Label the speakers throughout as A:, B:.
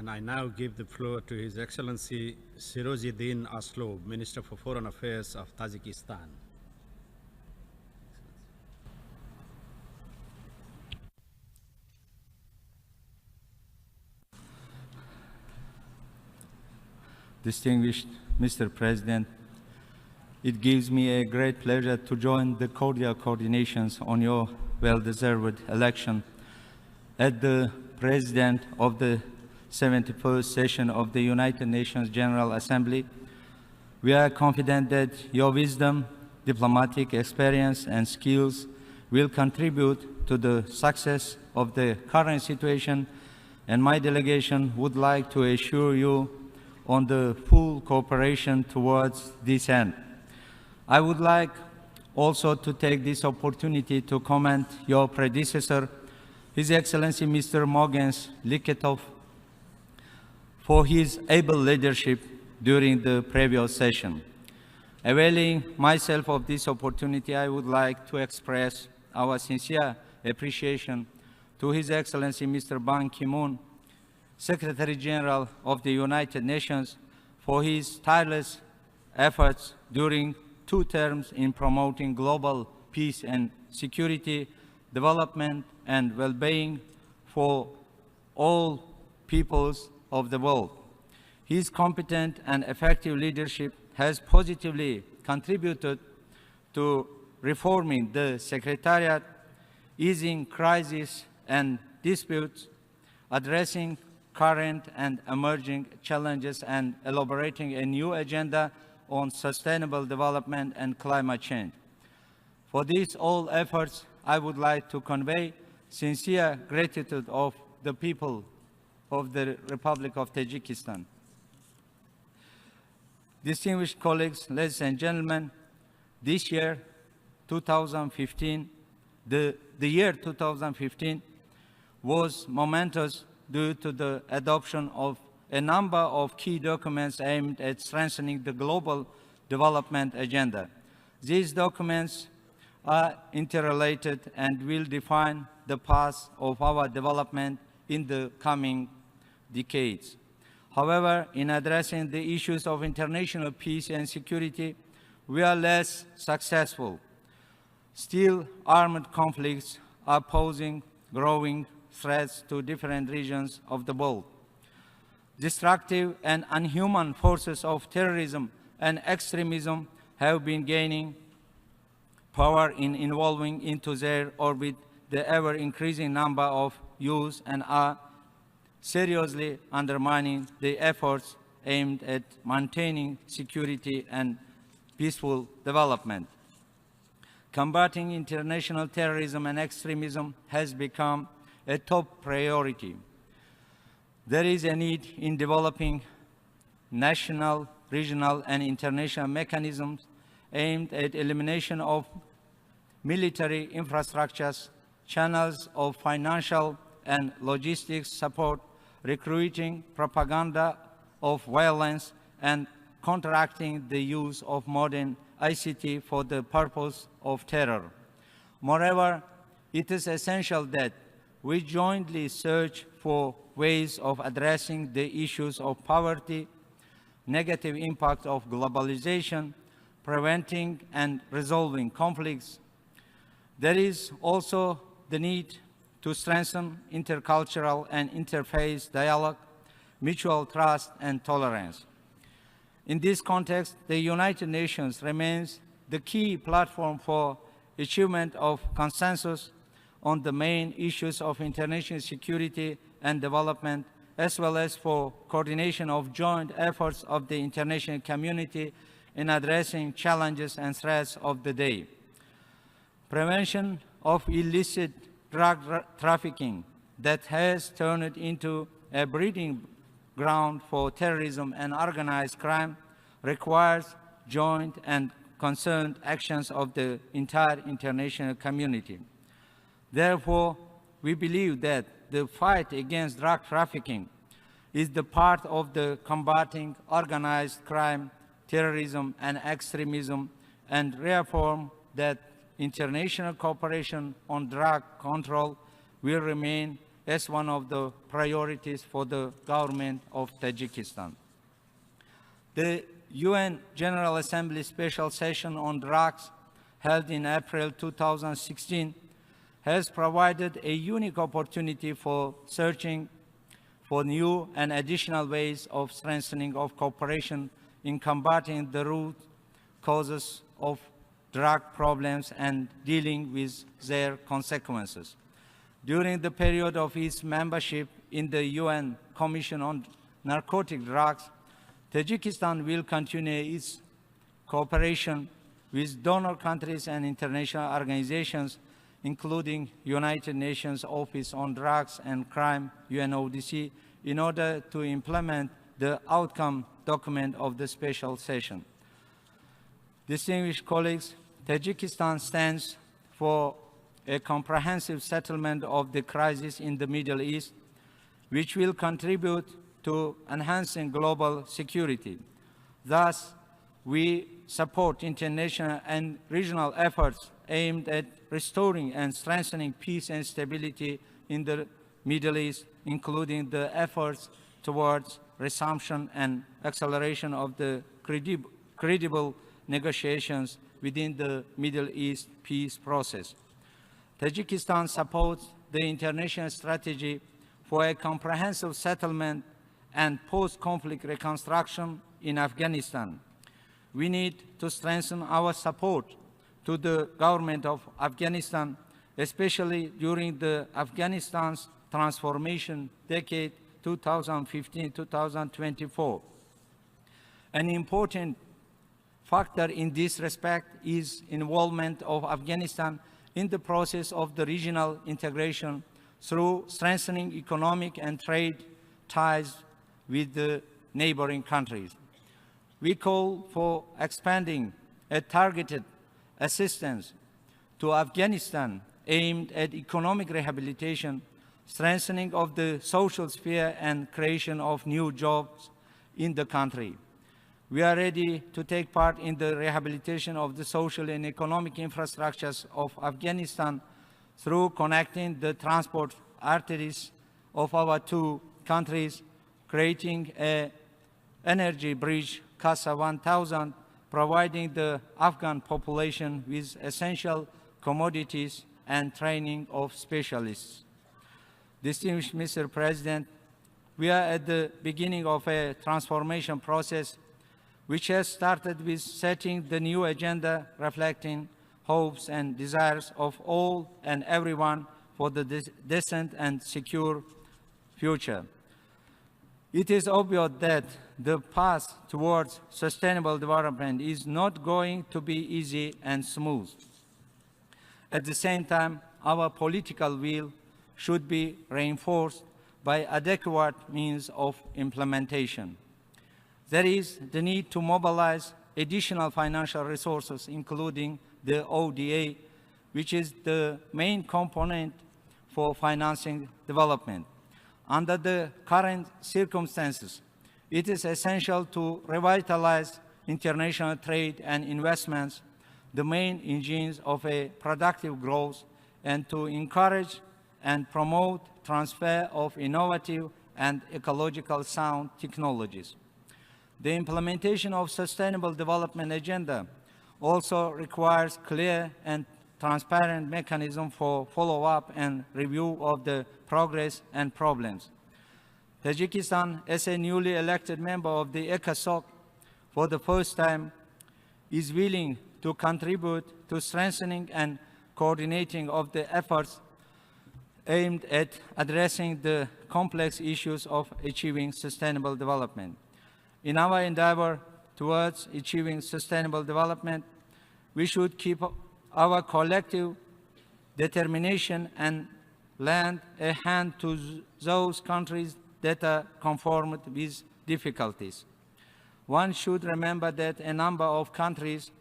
A: And I now give the floor to His Excellency Sirojiddin Aslov, Minister for Foreign Affairs of Tajikistan.
B: Distinguished Mr. President, it gives me a great pleasure to join the cordial coordinations on your well-deserved election as the President of the 71st session of the United Nations General Assembly. We are confident that your wisdom, diplomatic experience, and skills will contribute to the success of the current situation, and my delegation would like to assure you on the full cooperation towards this end. I would like also to take this opportunity to commend your predecessor, His Excellency Mr. Mogens Lykketoft, for his able leadership during the previous session. Availing myself of this opportunity, I would like to express our sincere appreciation to His Excellency Mr. Ban Ki-moon, Secretary General of the United Nations, for his tireless efforts during 2 terms in promoting global peace and security, development and well-being for all peoples of the world. His competent and effective leadership has positively contributed to reforming the Secretariat, easing crises and disputes, addressing current and emerging challenges, and elaborating a new agenda on sustainable development and climate change. For these all efforts, I would like to convey sincere gratitude of the people of the Republic of Tajikistan. Distinguished colleagues, ladies and gentlemen, this year, 2015, the year 2015 was momentous due to the adoption of a number of key documents aimed at strengthening the global development agenda. These documents are interrelated and will define the path of our development in the coming decades. However, in addressing the issues of international peace and security, we are less successful. Still, armed conflicts are posing growing threats to different regions of the world. Destructive and unhuman forces of terrorism and extremism have been gaining power in involving into their orbit the ever-increasing number of youths and are seriously undermining the efforts aimed at maintaining security and peaceful development. Combating international terrorism and extremism has become a top priority. There is a need in developing national, regional, and international mechanisms aimed at elimination of military infrastructures, channels of financial and logistics support, recruiting propaganda of violence, and counteracting the use of modern ICT for the purpose of terror. Moreover, it is essential that we jointly search for ways of addressing the issues of poverty, negative impact of globalization, preventing and resolving conflicts. There is also the need to strengthen intercultural and interfaith dialogue, mutual trust, and tolerance. In this context, the United Nations remains the key platform for achievement of consensus on the main issues of international security and development, as well as for coordination of joint efforts of the international community in addressing challenges and threats of the day. Prevention of illicit drug trafficking that has turned into a breeding ground for terrorism and organized crime requires joint and concerned actions of the entire international community. Therefore, we believe that the fight against drug trafficking is the part of the combating organized crime, terrorism, and extremism, and reaffirm that international cooperation on drug control will remain as one of the priorities for the government of Tajikistan. The UN General Assembly Special Session on Drugs, held in April 2016, has provided a unique opportunity for searching for new and additional ways of strengthening of cooperation in combating the root causes of drug problems and dealing with their consequences. During the period of its membership in the UN Commission on Narcotic Drugs, Tajikistan will continue its cooperation with donor countries and international organizations, including United Nations Office on Drugs and Crime, UNODC, in order to implement the outcome document of the special session. Distinguished colleagues, Tajikistan stands for a comprehensive settlement of the crisis in the Middle East, which will contribute to enhancing global security. Thus, we support international and regional efforts aimed at restoring and strengthening peace and stability in the Middle East, including the efforts towards resumption and acceleration of the credible negotiations within the Middle East peace process. Tajikistan supports the international strategy for a comprehensive settlement and post-conflict reconstruction in Afghanistan. We need to strengthen our support to the government of Afghanistan, especially during the Afghanistan's transformation decade 2015-2024. An important factor in this respect is involvement of Afghanistan in the process of the regional integration through strengthening economic and trade ties with the neighboring countries. We call for expanding a targeted assistance to Afghanistan aimed at economic rehabilitation, strengthening of the social sphere, and creation of new jobs in the country. We are ready to take part in the rehabilitation of the social and economic infrastructures of Afghanistan through connecting the transport arteries of our two countries, creating an energy bridge, CASA 1000, providing the Afghan population with essential commodities and training of specialists. Distinguished Mr. President, we are at the beginning of a transformation process which has started with setting the new agenda reflecting hopes and desires of all and everyone for the decent and secure future. It is obvious that the path towards sustainable development is not going to be easy and smooth. At the same time, our political will should be reinforced by adequate means of implementation. There is the need to mobilize additional financial resources, including the ODA, which is the main component for financing development. Under the current circumstances, it is essential to revitalize international trade and investments, the main engines of a productive growth, and to encourage and promote transfer of innovative and ecological sound technologies. The implementation of Sustainable Development Agenda also requires clear and transparent mechanism for follow-up and review of the progress and problems. Tajikistan, as a newly elected member of the ECOSOC for the first time, is willing to contribute to strengthening and coordinating of the efforts aimed at addressing the complex issues of achieving sustainable development. In our endeavor towards achieving sustainable development, we should keep our collective determination and lend a hand to those countries that are confronted with difficulties. One should remember that a number of countries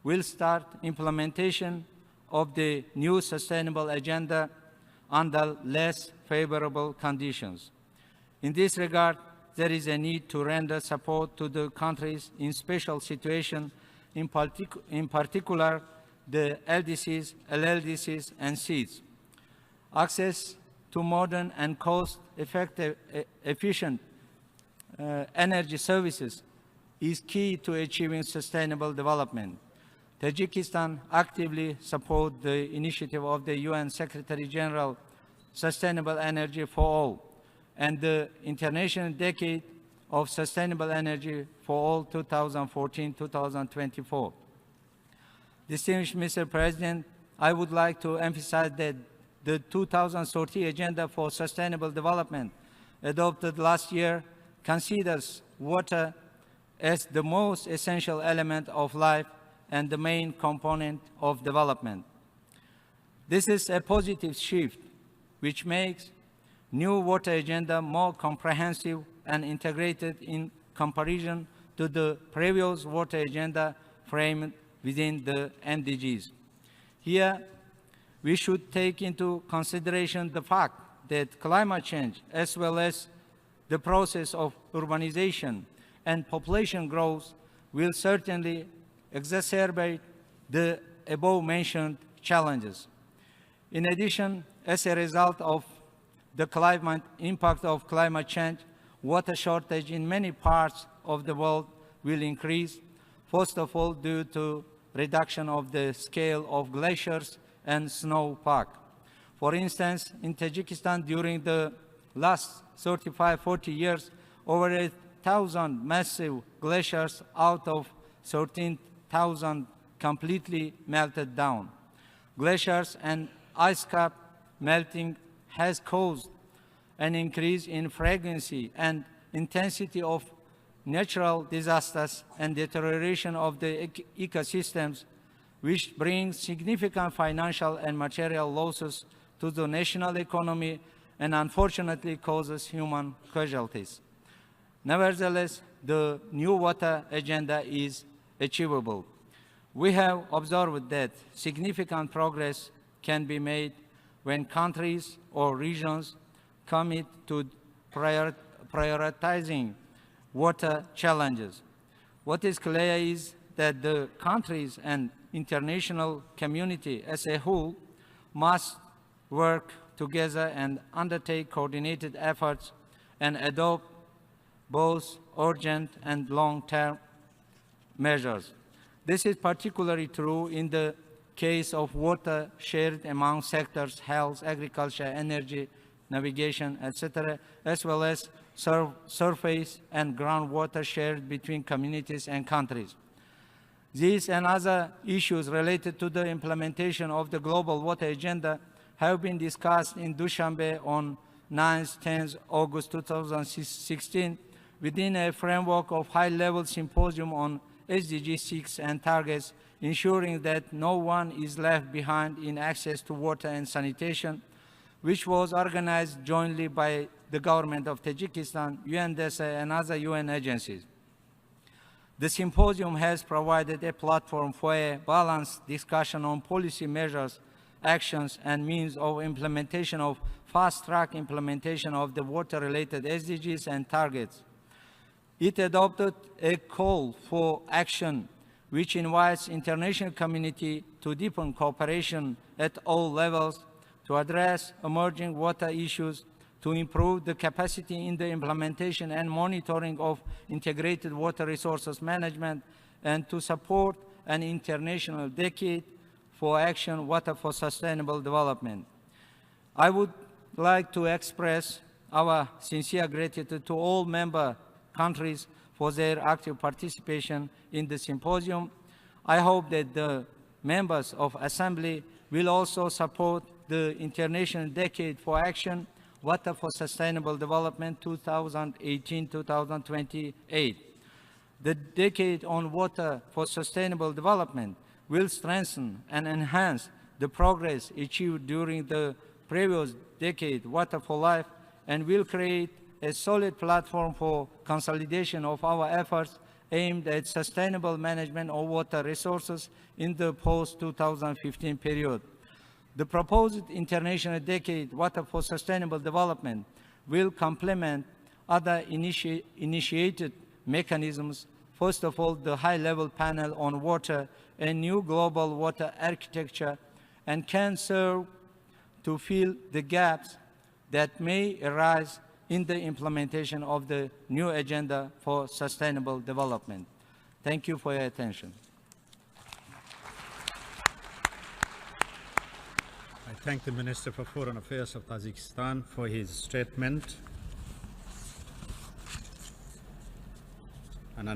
B: will start implementation of the new sustainable agenda under less favorable conditions. In this regard, there is a need to render support to the countries in special situations, in particular the LDCs, LLDCs, and SEEDs. Access to modern and efficient energy services is key to achieving sustainable development. Tajikistan actively supports the initiative of the UN Secretary General Sustainable Energy for All and the International Decade of Sustainable Energy for All 2014-2024. Distinguished Mr. President, I would like to emphasize that the 2030 Agenda for Sustainable Development adopted last year considers water as the most essential element of life and the main component of development. This is a positive shift which makes new water agenda more comprehensive and integrated in comparison to the previous water agenda framed within the MDGs. Here, we should take into consideration the fact that climate change, as well as the process of urbanization and population growth, will certainly exacerbate the above-mentioned challenges. In addition, as a result of the impact of climate change, water shortage in many parts of the world will increase, first of all due to reduction of the scale of glaciers and snowpack. For instance, in Tajikistan during the last 35-40 years, over 1,000 massive glaciers out of 13,000 completely melted down. Glaciers and ice cap melting has caused an increase in frequency and intensity of natural disasters and deterioration of the ecosystems, which brings significant financial and material losses to the national economy and unfortunately causes human casualties. Nevertheless, the new water agenda is achievable. We have observed that significant progress can be made when countries or regions commit to prioritizing water challenges. What is clear is that the countries and international community as a whole must work together and undertake coordinated efforts and adopt both urgent and long-term measures. This is particularly true in the case of water shared among sectors, health, agriculture, energy, navigation, etc., as well as surface and groundwater shared between communities and countries. These and other issues related to the implementation of the Global Water Agenda have been discussed in Dushanbe on 9th-10th August 2016 within a framework of high-level symposium on SDG 6 and targets, ensuring that no one is left behind in access to water and sanitation, which was organized jointly by the government of Tajikistan, UNDESA, and other UN agencies. The symposium has provided a platform for a balanced discussion on policy measures, actions, and means of implementation of fast-track implementation of the water-related SDGs and targets. It adopted a call for action which invites international community to deepen cooperation at all levels to address emerging water issues, to improve the capacity in the implementation and monitoring of integrated water resources management, and to support an international decade for action water for sustainable development. I would like to express our sincere gratitude to all member countries for their active participation in the symposium. I hope that the members of Assembly will also support the International Decade for Action, Water for Sustainable Development 2018-2028. The Decade on Water for Sustainable Development will strengthen and enhance the progress achieved during the previous decade, Water for Life, and will create a solid platform for consolidation of our efforts aimed at sustainable management of water resources in the post-2015 period. The proposed International Decade Water for Sustainable Development will complement other initiated mechanisms, first of all, the high-level panel on water, a new global water architecture, and can serve to fill the gaps that may arise in the implementation of the new agenda for sustainable development. Thank you for your attention.
A: I thank the Minister for Foreign Affairs of Tajikistan for his statement. And